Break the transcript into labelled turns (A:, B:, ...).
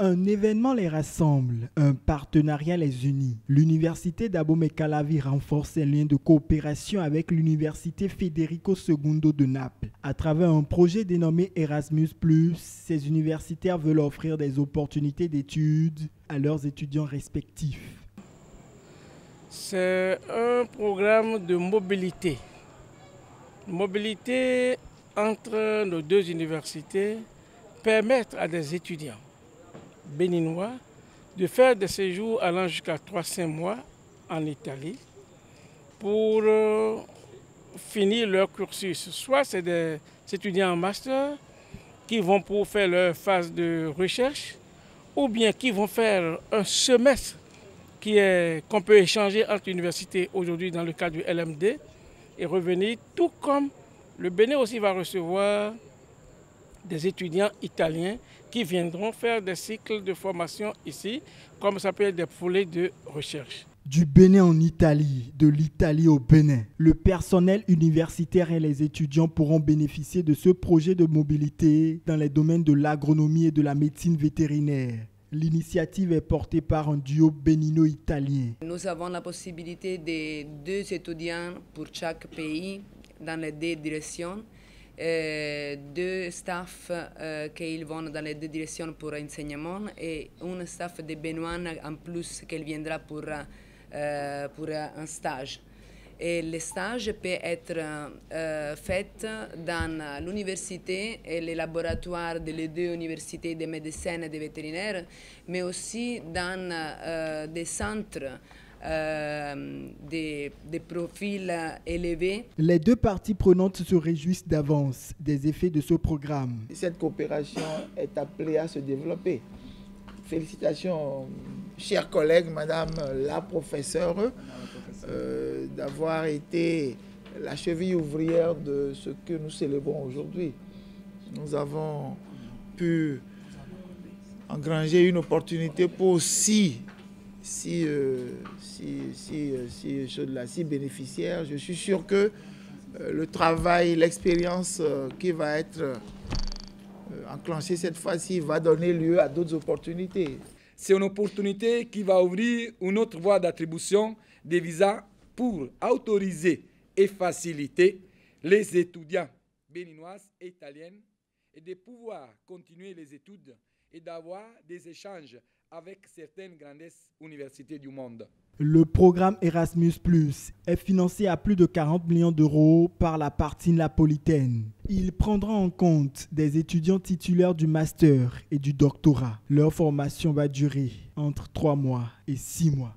A: Un événement les rassemble, un partenariat les unit. L'université d'Abomey-Calavi renforce ses liens de coopération avec l'université Federico II de Naples. À travers un projet dénommé Erasmus+, ces universitaires veulent offrir des opportunités d'études à leurs étudiants respectifs.
B: C'est un programme de mobilité. Mobilité entre nos deux universités, permettre à des étudiants béninois de faire des séjours allant jusqu'à 3-5 mois en Italie pour finir leur cursus. Soit c'est des étudiants en master qui vont pour faire leur phase de recherche ou bien qui vont faire un semestre qu'on peut échanger entre universités aujourd'hui dans le cadre du LMD et revenir, tout comme le Bénin aussi va recevoir des étudiants italiens qui viendront faire des cycles de formation ici, comme ça peut être des foulées de recherche.
A: Du Bénin en Italie, de l'Italie au Bénin, le personnel universitaire et les étudiants pourront bénéficier de ce projet de mobilité dans les domaines de l'agronomie et de la médecine vétérinaire. L'initiative est portée par un duo bénino-italien.
C: Nous avons la possibilité de 2 étudiants pour chaque pays dans les 2 directions. 2 staff qui vont dans les 2 directions pour enseignement et un staff de béninois en plus qui viendra pour un stage. Et le stage peut être fait dans l'université et les laboratoires des 2 universités de médecine et de vétérinaire, mais aussi dans des centres des profils élevés.
A: Les 2 parties prenantes se réjouissent d'avance des effets de ce programme.
D: Cette coopération est appelée à se développer. Félicitations, chers collègues, madame la professeure, d'avoir été la cheville ouvrière de ce que nous célébrons aujourd'hui. Nous avons pu engranger une opportunité pour si bénéficiaires. Je suis sûr que le travail, l'expérience qui va être enclenchée cette fois-ci va donner lieu à d'autres opportunités.
E: C'est une opportunité qui va ouvrir une autre voie d'attribution des visas pour autoriser et faciliter les étudiants béninois et italiens et de pouvoir continuer les études et d'avoir des échanges avec certaines grandes universités du monde.
A: Le programme Erasmus+ est financé à plus de 40 millions d'euros par la partie napolitaine. Il prendra en compte des étudiants titulaires du master et du doctorat. Leur formation va durer entre 3 mois et 6 mois.